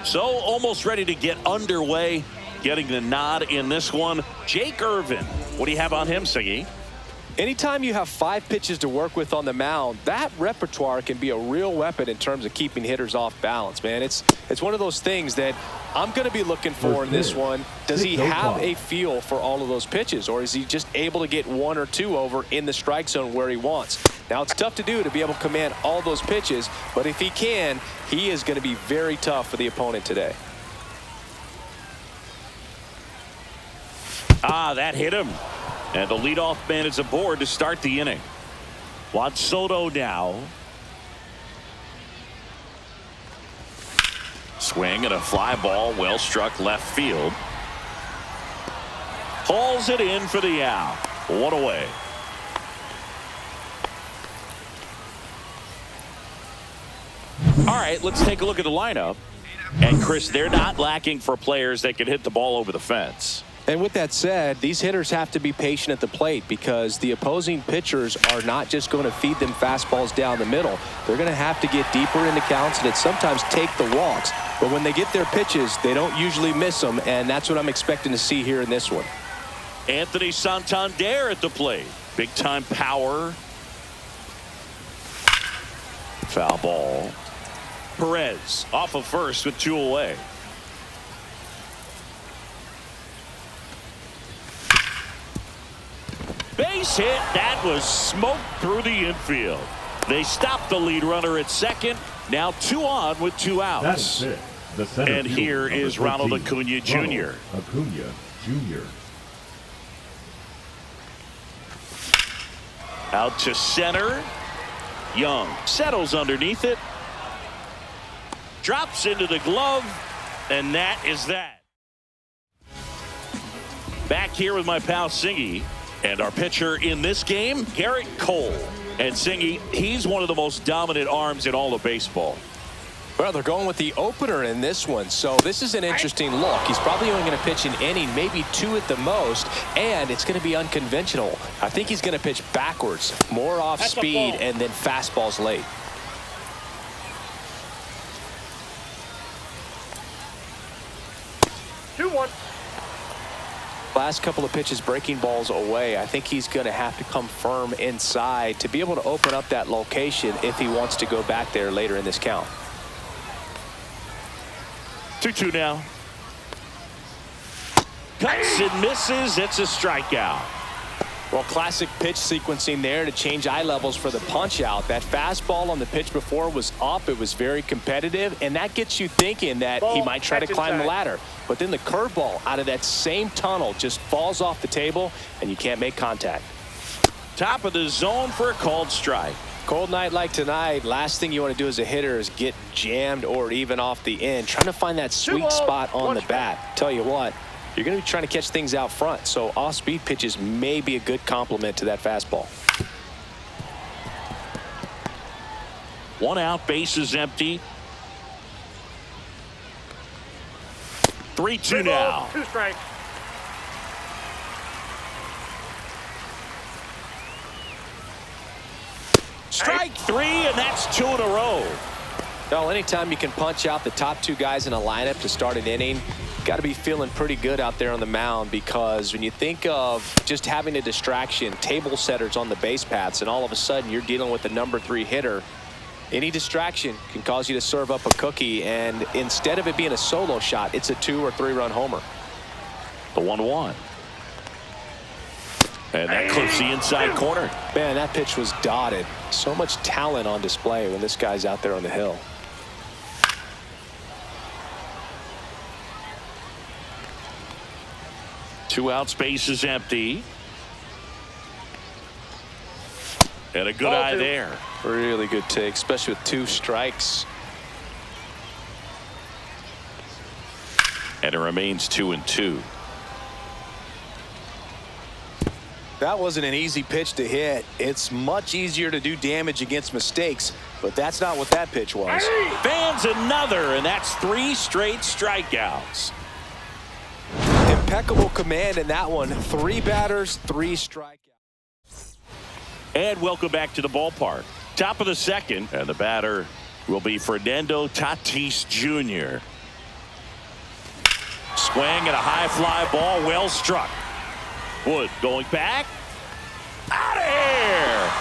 So almost ready to get underway, getting the nod in this one. Jake Irvin, what do you have on him, Siggy? Anytime you have 5 pitches to work with on the mound, that repertoire can be a real weapon in terms of keeping hitters off balance, man. It's one of those things that I'm going to be looking for in this one. Does he have a feel for all of those pitches, or is he just able to get 1 or 2 over in the strike zone where he wants? Now, it's tough to do to be able to command all those pitches, but if he can, he is going to be very tough for the opponent today. That hit him. And the leadoff man is aboard to start the inning. Juan Soto now. Swing and a fly ball, well struck left field. Hauls it in for the out. 1 away. All right, let's take a look at the lineup. And Chris, they're not lacking for players that can hit the ball over the fence. And with that said, these hitters have to be patient at the plate because the opposing pitchers are not just going to feed them fastballs down the middle. They're going to have to get deeper into counts and sometimes take the walks. But when they get their pitches, they don't usually miss them, and that's what I'm expecting to see here in this one. Anthony Santander at the plate. Big time power. Foul ball. Perez off of first with 2 away. Base hit. That was smoked through the infield. They stopped the lead runner at second. Now 2 on with 2 outs. And here is Ronald Acuna Jr. Out to center. Young settles underneath it. Drops into the glove. And that is that. Back here with my pal Singy. And our pitcher in this game, Garrett Cole. And Singy, he's one of the most dominant arms in all of baseball. Well, they're going with the opener in this one, so this is an interesting look. He's probably only going to pitch an inning, maybe 2 at the most, and it's going to be unconventional. I think he's going to pitch backwards, more off speed, and then fastballs late. Last couple of pitches breaking balls away. I think he's going to have to come firm inside to be able to open up that location if he wants to go back there later in this count. 2-2 now. Cuts and misses. It's a strikeout. Well, classic pitch sequencing there to change eye levels for the punch out. That fastball on the pitch before was up. It was very competitive, and that gets you thinking that he might try to climb the ladder. But then the curveball out of that same tunnel just falls off the table, and you can't make contact. Top of the zone for a called strike. Cold night like tonight, last thing you want to do as a hitter is get jammed or even off the end. Trying to find that sweet spot on the bat. Tell you what, you're going to be trying to catch things out front, so off-speed pitches may be a good complement to that fastball. 1 out, base is empty. 3-2 now. 2 strikes. Strike 3, and that's 2 in a row. Well, anytime you can punch out the top 2 guys in a lineup to start an inning, got to be feeling pretty good out there on the mound, because when you think of just having a distraction, table setters on the base paths, and all of a sudden you're dealing with the number 3 hitter, any distraction can cause you to serve up a cookie, and instead of it being a solo shot, it's a 2 or 3 run homer. The 1-1. And that clips the inside corner. Man, that pitch was dotted. So much talent on display when this guy's out there on the hill. Two out, space is empty. And a good eye there. Really good take, especially with 2 strikes. And it remains 2-2. That wasn't an easy pitch to hit. It's much easier to do damage against mistakes, but that's not what that pitch was. Fans another, and that's 3 straight strikeouts. Impeccable command in that one. 3 batters, 3 strikeouts. And welcome back to the ballpark. Top of the second, and the batter will be Fernando Tatis Jr. Swing and a high fly ball, well struck. Wood going back. Out of here.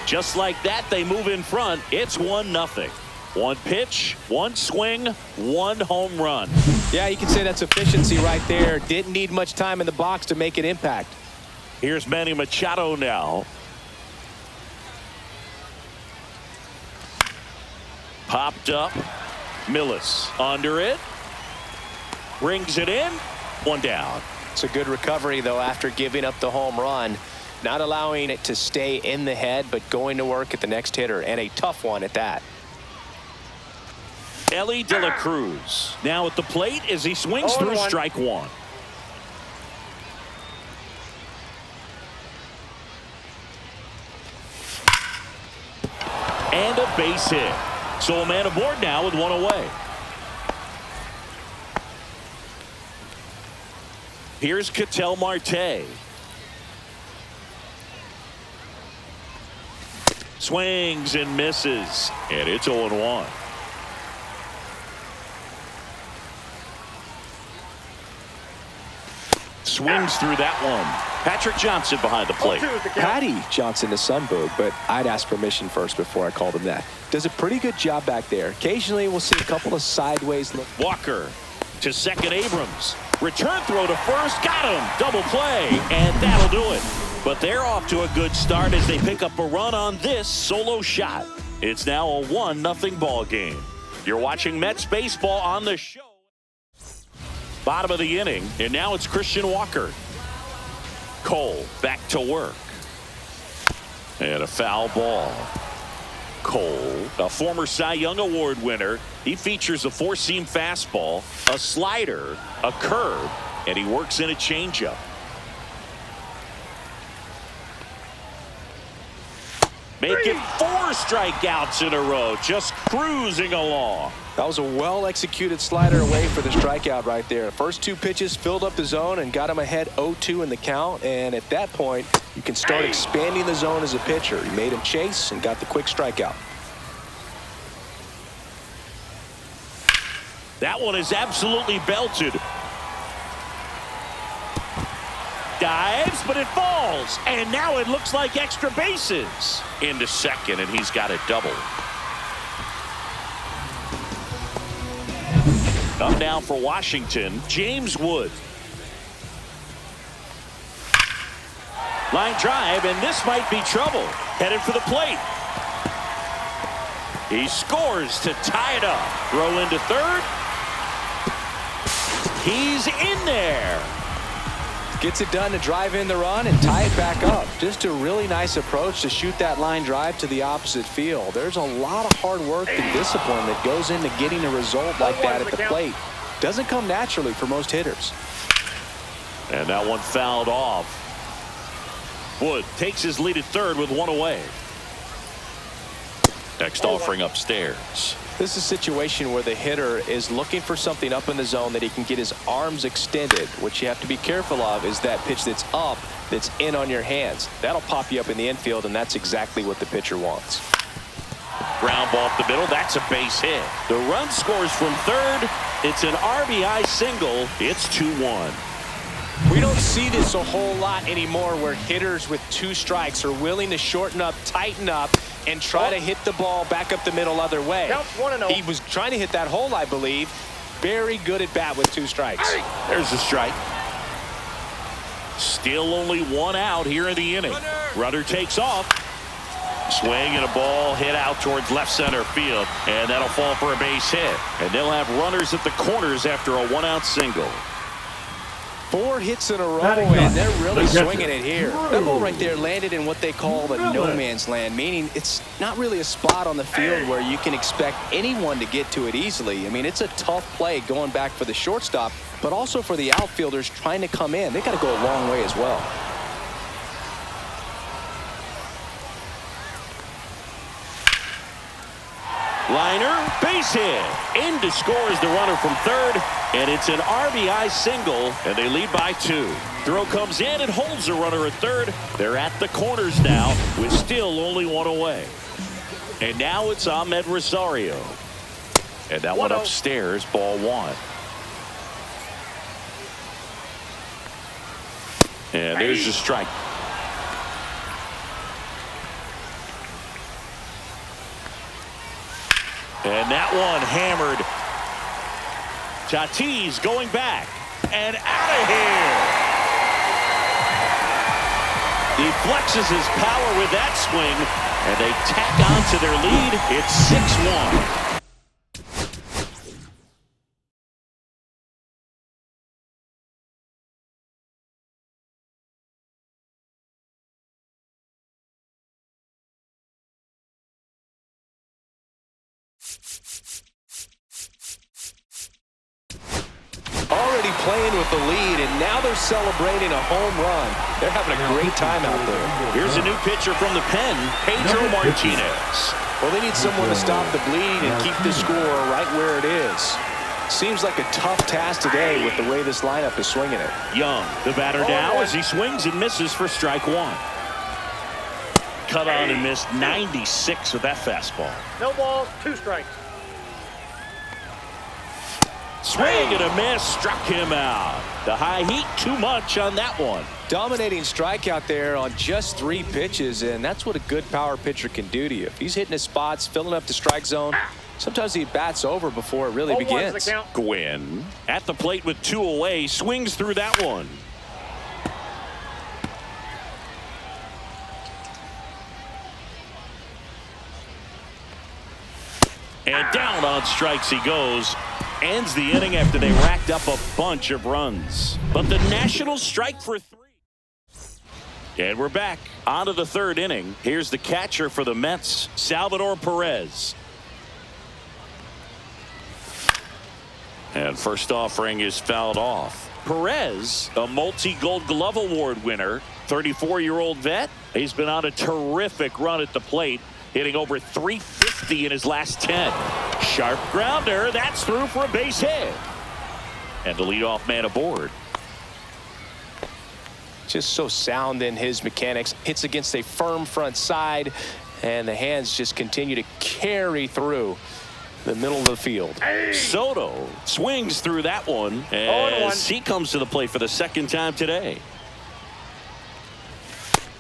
Just like that, they move in front. It's 1-0. One pitch, one swing, one home run. Yeah, you can say that's efficiency right there. Didn't need much time in the box to make an impact. Here's Manny Machado now. Popped up. Millis under it. Brings it in. One down. It's a good recovery, though, after giving up the home run. Not allowing it to stay in the head, but going to work at the next hitter, and a tough one at that. Ellie De La Cruz now at the plate as he swings through strike one. And a base hit. So a man aboard now with one away. Here's Ketel Marte. Swings and misses. And it's 0-1. Swings through that one. Patrick Johnson behind the plate. Patty Johnson to Sunberg, but I'd ask permission first before I called him that. Does a pretty good job back there. Occasionally we'll see a couple of sideways look. Walker to second. Abrams. Return throw to first. Got him. Double play. And that'll do it. But they're off to a good start as they pick up a run on this solo shot. It's now a 1-0 ball game. You're watching Mets baseball on the show. Bottom of the inning, and now it's Christian Walker. Cole back to work. And a foul ball. Cole, a former Cy Young Award winner. He features a four-seam fastball, a slider, a curve, and he works in a changeup. Making 4 strikeouts in a row, just cruising along. That was a well-executed slider away for the strikeout right there. First 2 pitches filled up the zone and got him ahead 0-2 in the count. And at that point, you can start expanding the zone as a pitcher. He made him chase and got the quick strikeout. That one is absolutely belted. Dives, but it falls. And now it looks like extra bases. Into second, and he's got it double. Up now for Washington, James Wood. Line drive, and this might be trouble. Headed for the plate. He scores to tie it up. Throw into third. He's in there. Gets it done to drive in the run and tie it back up. Just a really nice approach to shoot that line drive to the opposite field. There's a lot of hard work and discipline that goes into getting a result like that at the plate. Doesn't come naturally for most hitters. And that one fouled off. Wood takes his lead at third with one away. Next offering upstairs. This is a situation where the hitter is looking for something up in the zone that he can get his arms extended. What you have to be careful of is that pitch that's up, that's in on your hands. That'll pop you up in the infield, and that's exactly what the pitcher wants. Ground ball up the middle. That's a base hit. The run scores from third. It's an RBI single. It's 2-1. We don't see this a whole lot anymore where hitters with 2 strikes are willing to shorten up, tighten up, and try to hit the ball back up the middle other way. He was trying to hit that hole, I believe. Very good at bat with 2 strikes. There's a strike. Still only 1 out here in the inning. Runner takes off. Swing and a ball hit out towards left center field, and that'll fall for a base hit. And they'll have runners at the corners after a 1-out single. 4 hits in a row, and they're really swinging it here. That ball right there landed in what they call the no man's land, meaning it's not really a spot on the field where you can expect anyone to get to it easily. I mean, it's a tough play going back for the shortstop, but also for the outfielders trying to come in. They got to go a long way as well. Liner, base hit. In to score is the runner from third, and it's an RBI single, and they lead by 2. Throw comes in and holds the runner at third. They're at the corners now with still only 1 away. And now it's Ahmed Rosario. And that one upstairs, ball 1. And there's a strike. And that one hammered. Tatis going back and out of here. He flexes his power with that swing, and they tack on to their lead. It's 6-1. Already playing with the lead, and now they're celebrating a home run. They're having a great time out there. Here's a new pitcher from the pen, Pedro Martinez. Well, they need someone to stop the bleed and keep the score right where it is. Seems like a tough task today with the way this lineup is swinging it. Young, the batter now as he swings and misses for strike one. Cut on and missed 96 with that fastball. No balls, 2 strikes. Swing and a miss, struck him out. The high heat, too much on that one. Dominating strikeout there on just 3 pitches, and that's what a good power pitcher can do to you. If he's hitting his spots, filling up the strike zone, sometimes he bats over before it really begins. Gwynn at the plate with 2 away, swings through that one. And down on strikes he goes. Ends the inning after they racked up a bunch of runs. But the Nationals strike for 3. And we're back onto the 3rd inning. Here's the catcher for the Mets, Salvador Perez. And first offering is fouled off. Perez, a multi-Gold Glove Award winner, 34-year-old vet. He's been on a terrific run at the plate, hitting over 350 in his last 10. Sharp grounder. That's through for a base hit. And the leadoff man aboard. Just so sound in his mechanics. Hits against a firm front side, and the hands just continue to carry through the middle of the field. Soto swings through that one as he comes to the plate for the 2nd time today.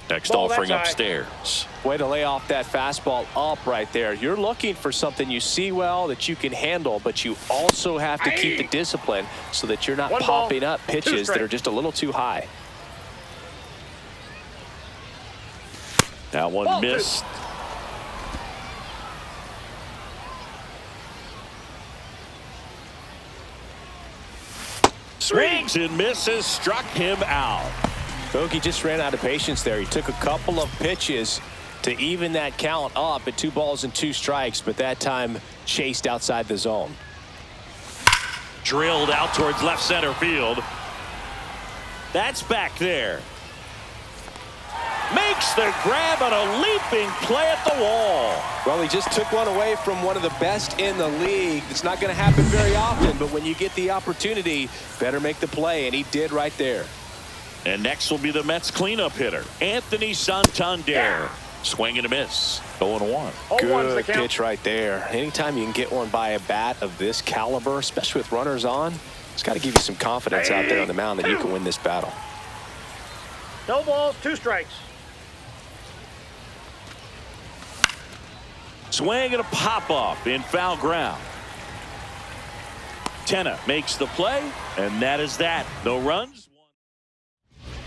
Next offering upstairs. Way to lay off that fastball up right there. You're looking for something you see well that you can handle, but you also have to keep the discipline so that you're not popping up pitches that are just a little too high. That one missed. Swings and misses, struck him out. Bogey just ran out of patience there. He took a couple of pitches to even that count up at 2 balls and 2 strikes, but that time chased outside the zone. Drilled out towards left center field. That's back there. Makes the grab on a leaping play at the wall. Well, he just took one away from one of the best in the league. It's not going to happen very often, but when you get the opportunity, better make the play, and he did right there. And next will be the Mets cleanup hitter, Anthony Santander. Swing and a miss. 0-1. Good pitch right there. Anytime you can get one by a bat of this caliber, especially with runners on, it's got to give you some confidence out there on the mound that you can win this battle. No balls, 2 strikes. Swing and a pop-up in foul ground. Tenna makes the play, and that is that. No runs.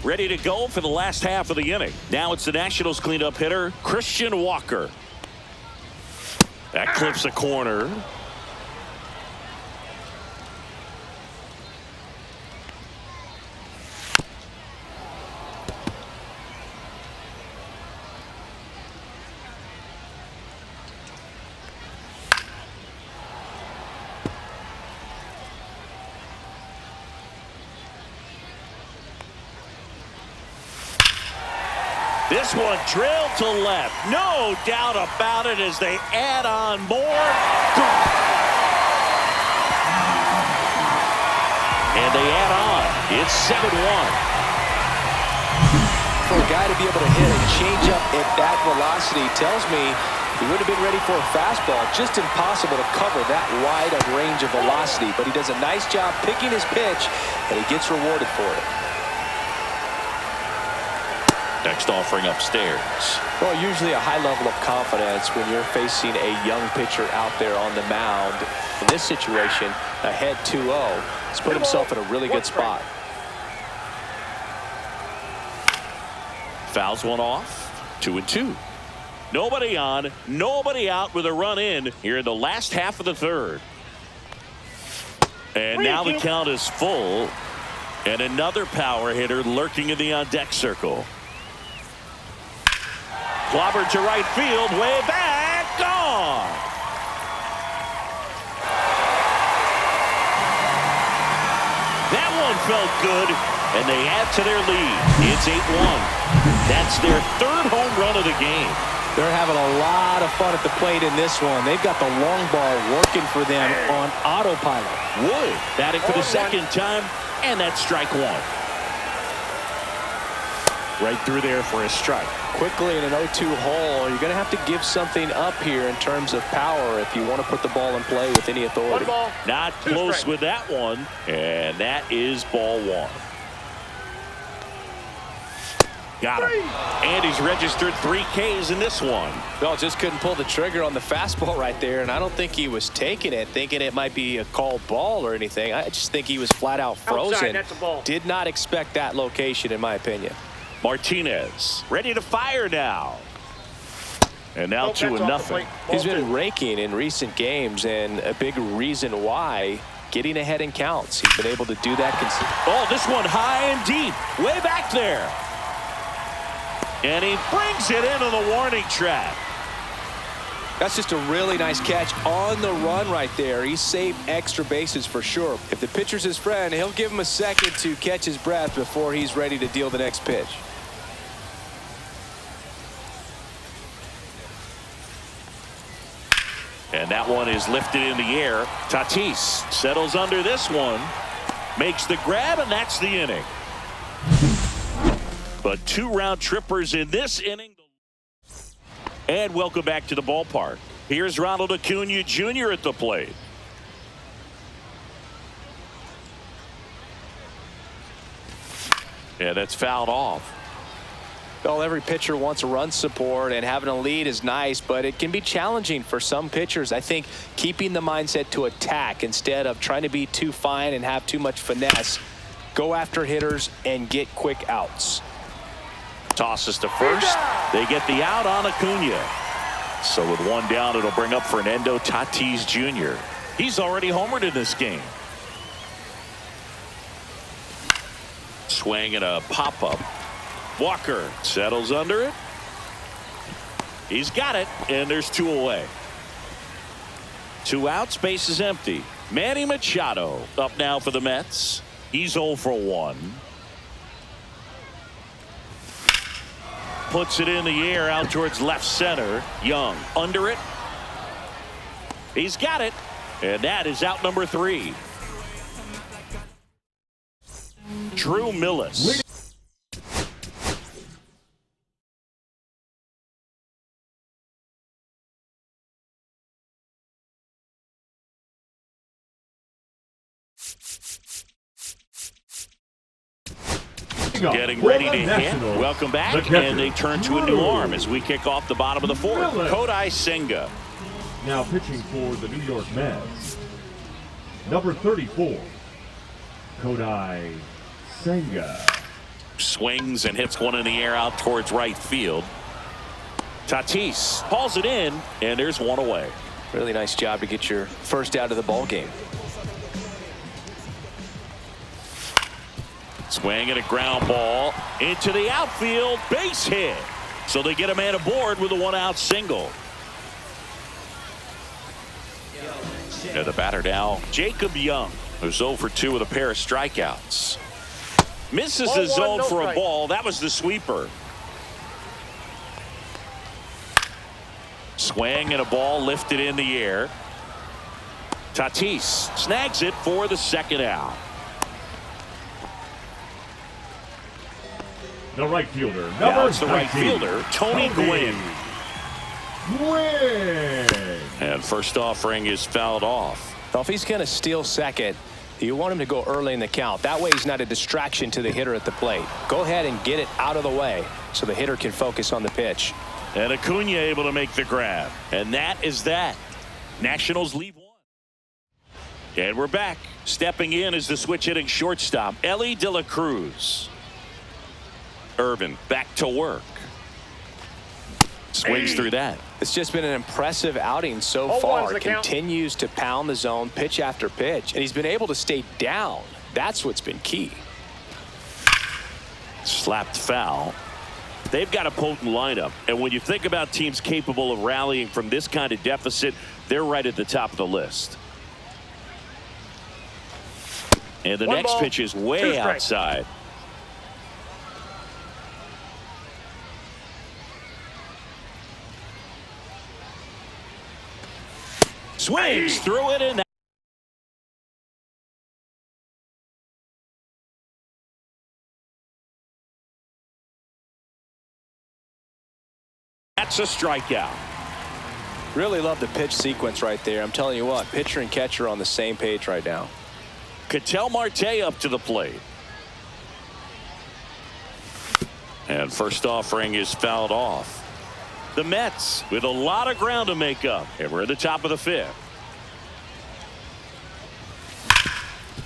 Ready to go for the last half of the inning. Now it's the Nationals cleanup hitter, Christian Walker. That clips a corner. This one drilled to left. No doubt about it as they add on more. And they add on. It's 7-1. For a guy to be able to hit a changeup at that velocity tells me he would have been ready for a fastball. Just impossible to cover that wide of range of velocity. But he does a nice job picking his pitch, and he gets rewarded for it. next offering upstairs. Well, usually a high level of confidence when you're facing a young pitcher out there on the mound. In this situation, ahead 2-0. He's put himself in a really good spot. Fouls one off. 2-2. Nobody on, nobody out with a run in here in the last half of the third. And now the count is full. And another power hitter lurking in the on-deck circle. Clobbered to right field, way back, gone. That one felt good, and they add to their lead. It's 8-1. That's their third home run of the game. They're having a lot of fun at the plate in this one. They've got the long ball working for them on autopilot. Wood batting for the second time, and that's strike one. Right through there for a strike. Quickly in an 0-2 hole, you're going to have to give something up here in terms of power if you want to put the ball in play with any authority. One ball, not close with that one, and that is ball one. Got him. And he's registered 3 Ks in this one. No, just couldn't pull the trigger on the fastball right there, and I don't think he was taking it, thinking it might be a called ball or anything. I just think he was flat out frozen. Outside, that's a ball. Did not expect that location, in my opinion. Martinez ready to fire now. And now 2-0. He's been raking in recent games, and a big reason why, getting ahead in counts. He's been able to do that. Oh, this one high and deep, way back there. And he brings it into the warning track. That's just a really nice catch on the run right there. He saved extra bases for sure. If the pitcher's his friend, he'll give him a second to catch his breath before he's ready to deal the next pitch. And that one is lifted in the air. Tatis settles under this one, makes the grab, and that's the inning. But 2 round trippers in this inning. And welcome back to the ballpark. Here's Ronald Acuna Jr. at the plate. Yeah, that's fouled off. Well, every pitcher wants a run support, and having a lead is nice, but it can be challenging for some pitchers. I think keeping the mindset to attack instead of trying to be too fine and have too much finesse. Go after hitters and get quick outs. Tosses to first. They get the out on Acuna. So with 1 down, it'll bring up Fernando Tatis Jr. He's already homered in this game. Swing and a pop-up. Walker settles under it. He's got it, and there's 2 away. 2 outs, base is empty. Manny Machado up now for the Mets. He's 0 for 1. Puts it in the air out towards left center. Young under it. He's got it, and that is out number 3. Drew Millis. Getting ready to hit. Welcome back, and they turn to a new arm as we kick off the bottom of the 4th. Kodai Senga. Now pitching for the New York Mets, number 34, Kodai Senga. Swings and hits one in the air out towards right field. Tatis hauls it in, and there's 1 away. Really nice job to get your first out of the ball game. Swing and a ground ball into the outfield, base hit. So they get a man aboard with a 1-out single. And the batter now, Jacob Young, who's 0 for 2 with a pair of strikeouts. Misses the zone for a ball. That was the sweeper. Swing and a ball lifted in the air. Tatis snags it for the 2nd out. The right fielder, now it's the right fielder, Tony Gwynn. And first offering is fouled off. Well, if he's going to steal second, you want him to go early in the count. That way he's not a distraction to the hitter at the plate. Go ahead and get it out of the way. so the hitter can focus on the pitch. And Acuna able to make the grab. And that is that. Nationals leave one. And we're back. Stepping in is the switch hitting shortstop, Ellie De La Cruz. Irvin back to work. Swings through that. It's just been an impressive outing so far. Continues to pound the zone pitch after pitch, and he's been able to stay down. That's what's been key. Slapped foul. They've got a potent lineup, and when you think about teams capable of rallying from this kind of deficit, they're right at the top of the list. And the next pitch is way outside. Swings through it, and that's a strikeout. Really love the pitch sequence right there. I'm telling you what, pitcher and catcher are on the same page right now. Ketel Marte up to the plate. And first offering is fouled off. The Mets with a lot of ground to make up, and we're at the top of the fifth.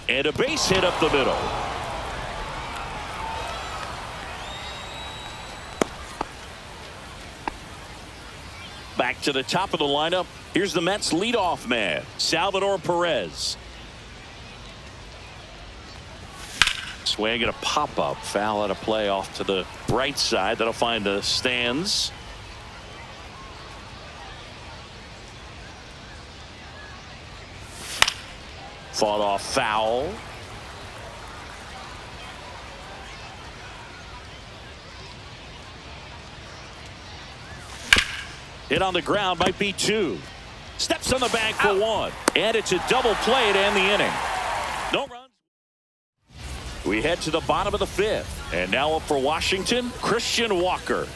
And a base hit up the middle. Back to the top of the lineup. Here's the Mets leadoff man, Salvador Perez. Swing and a pop-up. Foul at a play off to the right side. That'll find the stands. Fought off foul. Hit on the ground, might be two. Steps on the bag for one. And it's a double play to end the inning. No runs. We head to the bottom of the fifth. And now up for Washington, Christian Walker.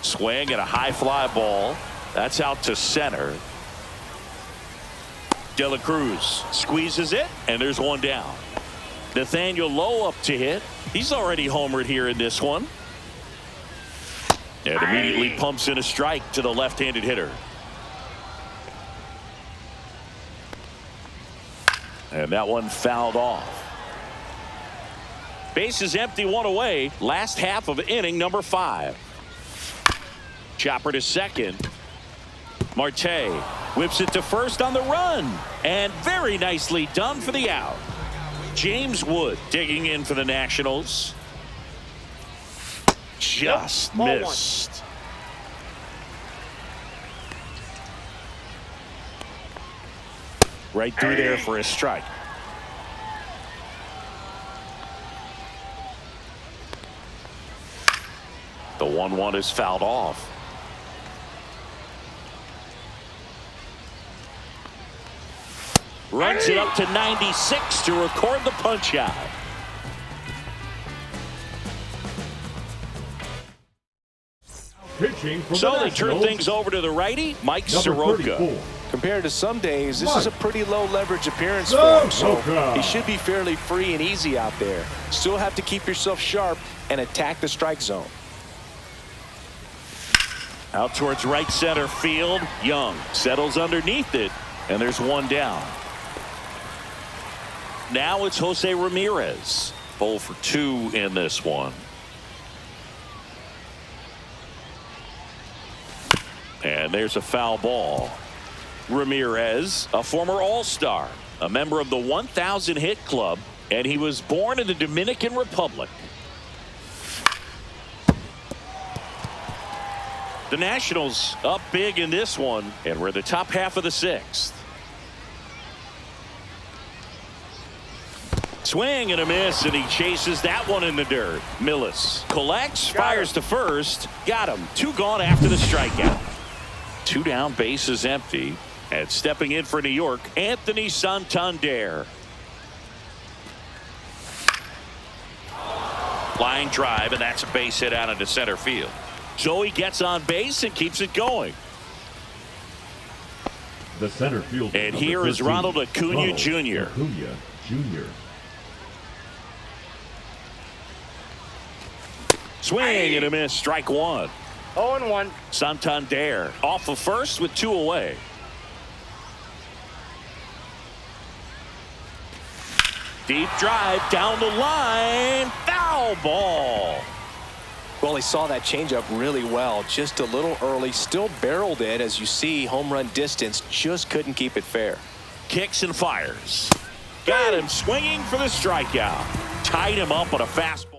Swing and a high fly ball. That's out to center. De La Cruz squeezes it, and there's one down. Nathaniel Lowe up to hit. He's already homered here in this one. And immediately pumps in a strike to the left-handed hitter. And that one fouled off. Base is empty, one away. Last half of inning number 5. Chopper to second. Marte whips it to first on the run. And very nicely done for the out. James Wood digging in for the Nationals. Just missed. Right through there for a strike. The 1-1 is fouled off. Runs it up to 96 to record the punch out. So they turn things over to the righty, Mike Soroka. Compared to some days, this is a pretty low leverage appearance for him, so he should be fairly free and easy out there. Still have to keep yourself sharp and attack the strike zone. Out towards right center field. Young settles underneath it, and there's one down. Now it's Jose Ramirez. 0 for 2 in this one. And there's a foul ball. Ramirez, a former All-Star, a member of the 1,000 hit club, and he was born in the Dominican Republic. The Nationals up big in this one, and we're the top half of the 6th. Swing and a miss, and he chases that one in the dirt. Millis collects, fires to first. Got him. 2 gone after the strikeout. 2 down, base is empty. And stepping in for New York, Anthony Santander. Flying drive, and that's a base hit out into center field. So he gets on base and keeps it going. The center field. And here is Ronald Acuna Jr. Swing and a miss. Strike one. 0-1. Santander off of first with 2 away. Deep drive down the line. Foul ball. Well, he saw that changeup really well. Just a little early. Still barreled it. As you see, home run distance. Just couldn't keep it fair. Kicks and fires. Got him swinging for the strikeout. Tied him up on a fastball.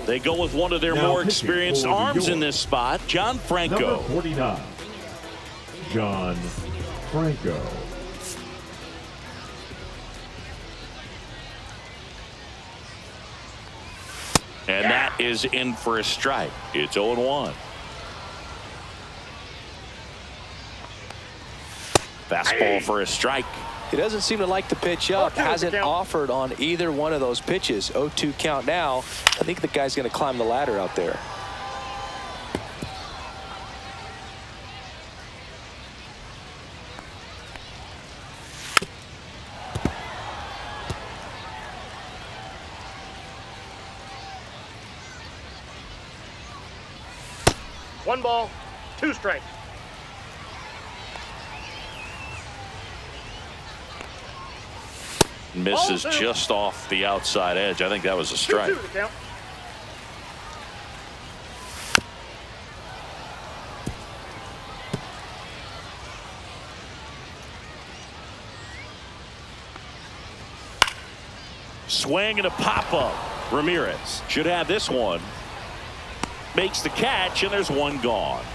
They go with one of their more experienced arms in this spot, John Franco. Number 49, John Franco. And that is in for a strike. It's 0-1. Fastball for a strike. He doesn't seem to like the pitch up. Hasn't offered on either one of those pitches. 0-2 count now. I think the guy's going to climb the ladder out there. One ball, 2 strikes. Misses just off the outside edge. I think that was a strike. 2-2 the count. Swing and a pop-up. Ramirez should have this one. Makes the catch, and there's one gone.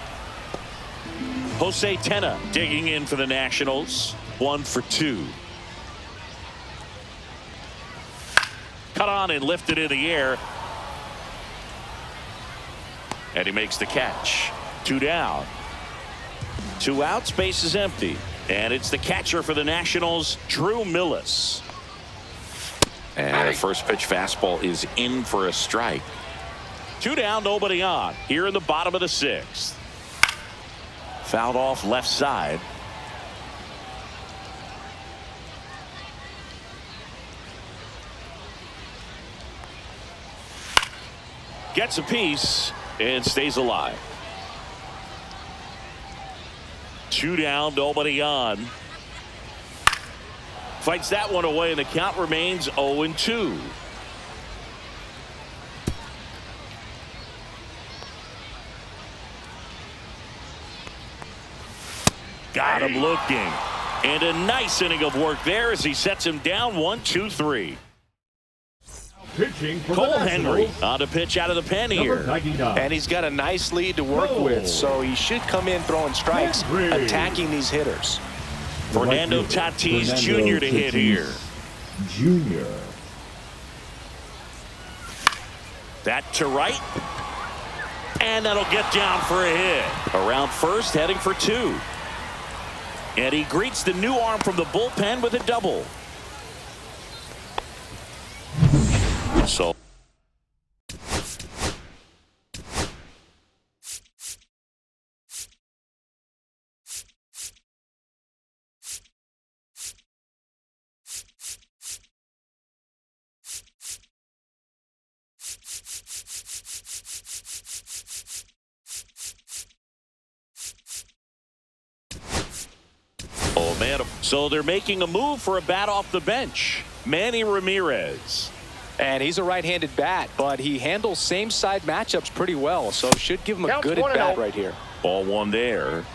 Jose Tena digging in for the Nationals. 1 for 2. Cut on and lifted in the air. And he makes the catch. 2 down. 2 out. Space is empty. And it's the catcher for the Nationals, Drew Millis. And the first pitch fastball is in for a strike. 2 down, nobody on. Here in the bottom of the 6th. Fouled off left side. Gets a piece and stays alive. 2 down, nobody on. Fights that one away, and the count remains 0-2. Got him looking. And a nice inning of work there as he sets him down 1-2-3. Pitching for Cole the Henry Nationals, on to pitch out of the pen number here. 99. And he's got a nice lead to work with, so he should come in throwing strikes, Henry. attacking these hitters. Fernando Tatis Jr. to hit here. Jr. That to right. And that'll get down for a hit. Around first, heading for 2. And he greets the new arm from the bullpen with a double. So So they're making a move for a bat off the bench. Manny Ramirez. And he's a right-handed bat, but he handles same-side matchups pretty well, so should give him a good at-bat right here. Ball 1 there.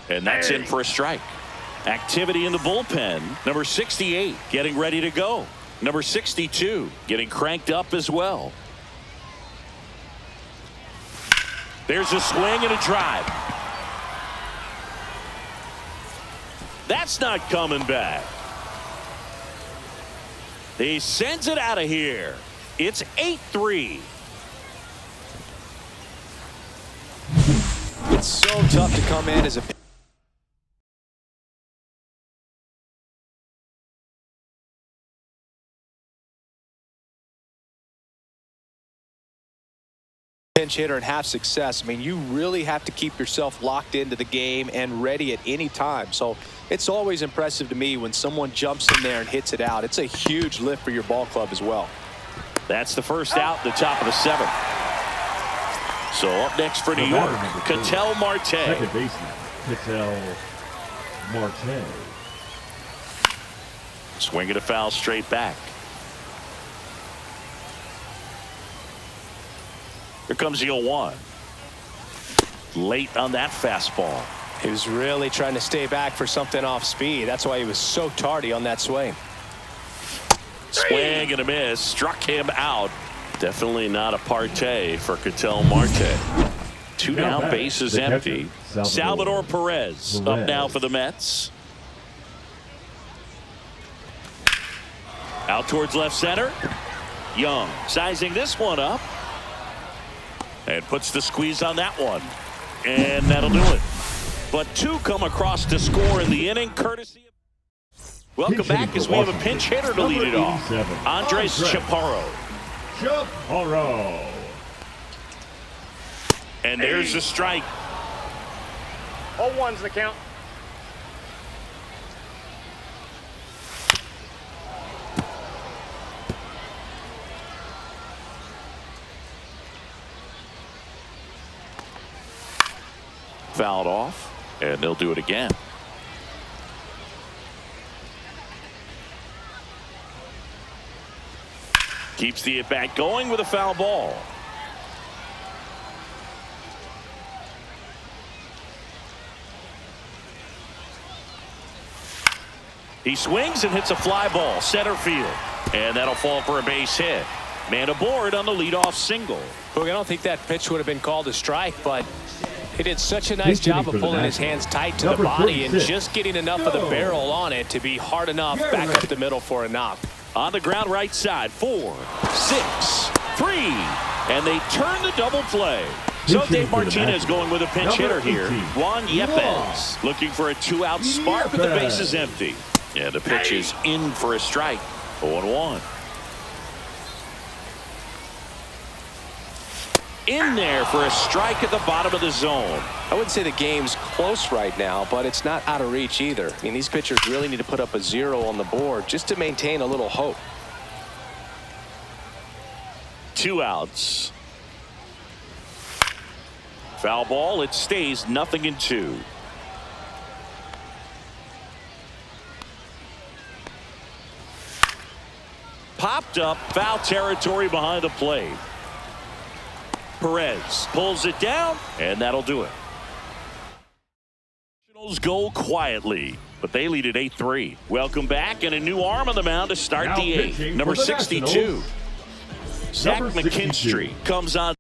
And that's in for a strike. Activity in the bullpen. Number 68 getting ready to go. Number 62 getting cranked up as well. There's a swing and a drive. That's not coming back. He sends it out of here. It's 8-3. It's so tough to come in as a pinch hitter and have success, I mean, you really have to keep yourself locked into the game and ready at any time. So it's always impressive to me when someone jumps in there and hits it out. It's a huge lift for your ball club as well. That's the first out, the top of the 7th. So up next for New York, Ketel Marte. Second baseman, Ketel Marte. Swinging a foul straight back. Here comes the 0-1. Late on that fastball. He was really trying to stay back for something off speed. That's why he was so tardy on that swing. Swing and a miss. Struck him out. Definitely not a partay for Ketel Marte. 2 down, bases empty. Salvador Perez up now for the Mets. Out towards left center. Young sizing this one up. And puts the squeeze on that one. And that'll do it. But 2 come across to score in the inning, courtesy of... Welcome back as we have a pinch hitter to lead it off. Andres Chaparro. And there's the strike. 0-1's the count. Fouled off, and they'll do it again. Keeps the at-bat going with a foul ball. He swings and hits a fly ball center field, and that'll fall for a base hit. Man aboard on the leadoff single. Look, I don't think that pitch would have been called a strike, but he did such a nice job of pulling his hands tight to the body and just getting enough of the barrel on it to be hard enough back up the middle for a knock. On the ground right side, 4, 6, 3, and they turn the double play. So Dave Martinez going with a pinch hitter here. Juan Yepes looking for a 2-out spark with the bases empty. And the pitch is in for a strike. 0-1. In there for a strike at the bottom of the zone. I wouldn't say the game's close right now, but it's not out of reach either. I mean, these pitchers really need to put up a 0 on the board just to maintain a little hope. 2 outs. Foul ball. It stays 0-2. Popped up, foul territory behind the plate. Perez pulls it down, and that'll do it. Nationals go quietly, but they lead at 8-3. Welcome back, and a new arm on the mound to start Now the 8th. Number 62. Zach McKinstry comes on.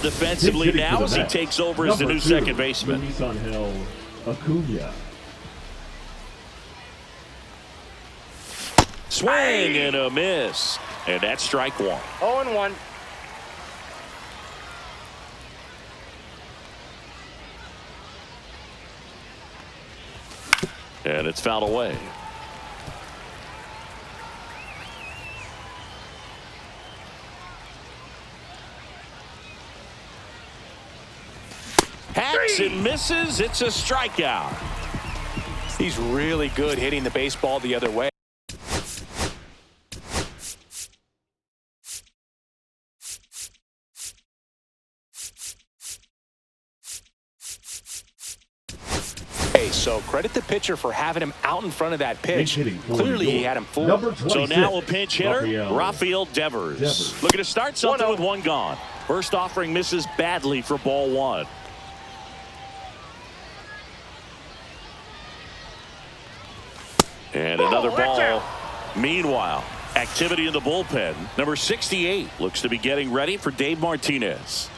Defensively now as he takes over as the new second baseman. Acuna. Swing and a miss. And that's strike 1. 0-1. And it's fouled away. Hacks and misses. It's a strikeout. He's really good hitting the baseball the other way. So credit the pitcher for having him out in front of that pitch. Clearly he had him fooled. So now a pinch hitter, Rafael Devers. Looking to start something with 1 gone. First offering misses badly for ball 1. And another ball. Meanwhile, activity in the bullpen. Number 68 looks to be getting ready for Dave Martinez.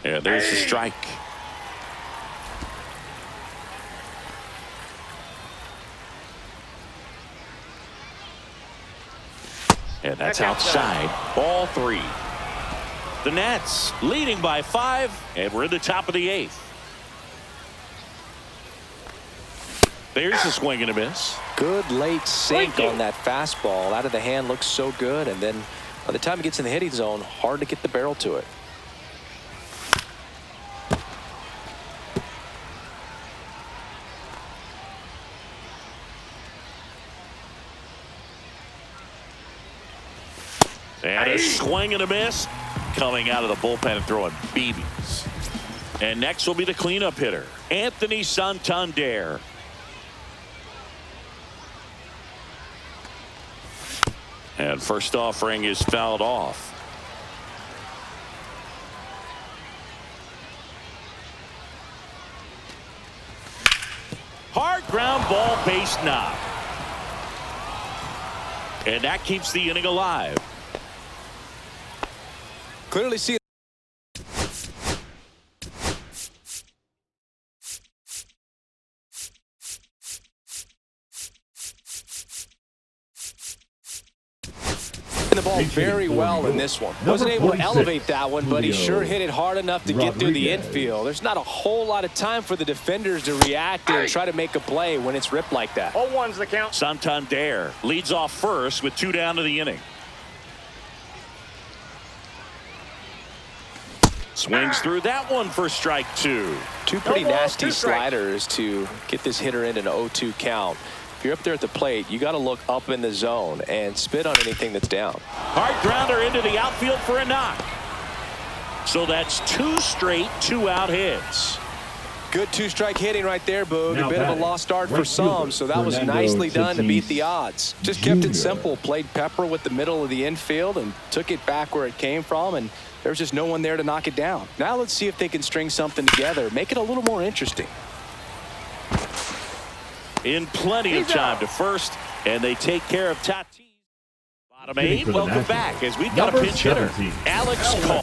And there's the strike. And that's outside. Ball 3. The Nats leading by 5, and we're in the top of the 8th. There's a swing and a miss. Good late sink on that fastball. Out of the hand, looks so good, and then by the time it gets in the hitting zone, hard to get the barrel to it. And a swing and a miss coming out of the bullpen and throwing BBs. And next will be the cleanup hitter, Anthony Santander. And first offering is fouled off. Hard ground ball, base knock. And that keeps the inning alive. Clearly see the ball very well in this one. Wasn't able to elevate that one, but he sure hit it hard enough to get through the infield. There's not a whole lot of time for the defenders to react and try to make a play when it's ripped like that. 0-1's the count. Santander leads off first with 2 down to the inning. Swings through that one for strike 2. Two pretty nasty sliders to get this hitter in an 0-2 count. If you're up there at the plate, you got to look up in the zone and spit on anything that's down. Hard grounder into the outfield for a knock. So that's 2 straight 2-out hits. Good 2-strike hitting right there, Boog. A bit of a lost start for some, so that was nicely done to beat the odds. Just kept it simple, played pepper with the middle of the infield and took it back where it came from, and there was just no one there to knock it down. Now let's see if they can string something together, make it a little more interesting. In plenty of time to first, and they take care of Tatis. Bottom 8, welcome back as we've got a pinch hitter, Alex Cole.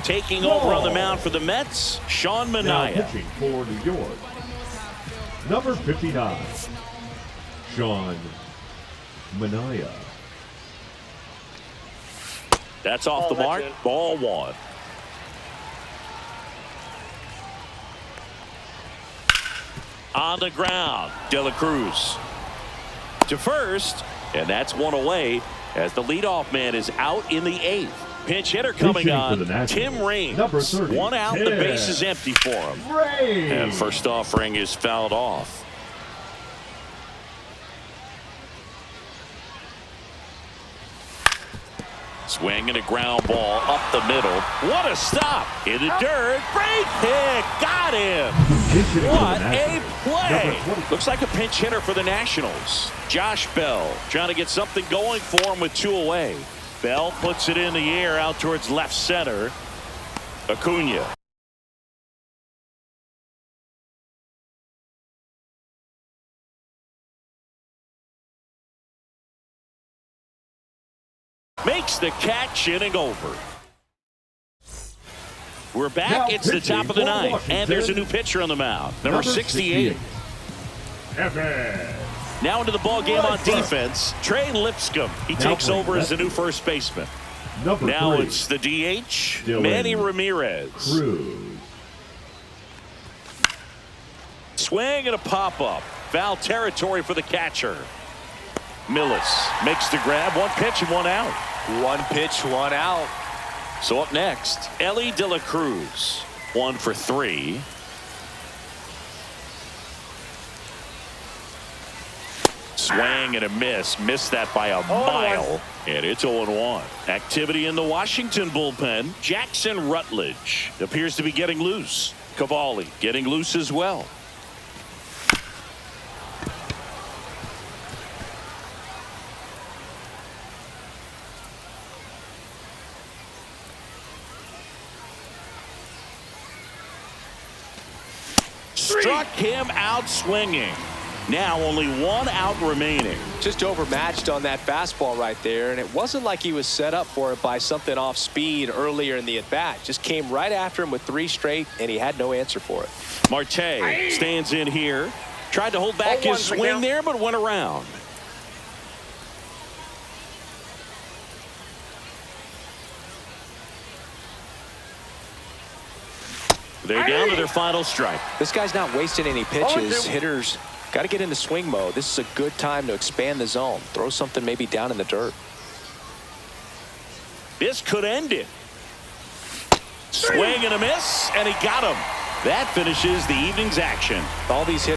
Taking over on the mound for the Mets, Sean Manaea. Now pitching for New York, number 59, Sean Manaea. That's off the mark. Ball 1. On the ground, De La Cruz to first, and that's one away as the leadoff man is out in the 8th. Pinch hitter coming on, Tim Raines. 1 out, the base is empty for him. And first offering is fouled off. Swing and a ground ball up the middle. What a stop in the dirt. Break hit. Got him. What a play. Looks like a pinch hitter for the Nationals. Josh Bell trying to get something going for him with 2 away. Bell puts it in the air out towards left center. Acuna. Makes the catch, inning over. We're back. Now it's the top of the 9th, and there's a new pitcher on the mound. Number 68. Now into the ball game on defense, Trey Lipscomb. He takes over as the new first baseman. Now it's the DH, Manny Ramirez. Swing and a pop-up. Foul territory for the catcher. Millis makes the grab. 1 pitch and 1 out. 1 pitch, 1 out. So up next, Ellie De La Cruz. 1 for 3. Swing and a miss. Missed that by a mile. And it's 0-1. Activity in the Washington bullpen. Jackson Rutledge appears to be getting loose. Cavalli getting loose as well. Struck him out swinging. Now only 1 out remaining. Just overmatched on that fastball right there, and it wasn't like he was set up for it by something off speed earlier in the at-bat. Just came right after him with 3 straight, and he had no answer for it. Marte stands in here. Tried to hold back his swing there, but went around. They're down to their final strike. This guy's not wasting any pitches. Hitters got to get into swing mode. This is a good time to expand the zone. Throw something maybe down in the dirt. This could end it. Swing and a miss, and he got him. That finishes the evening's action. All these hitters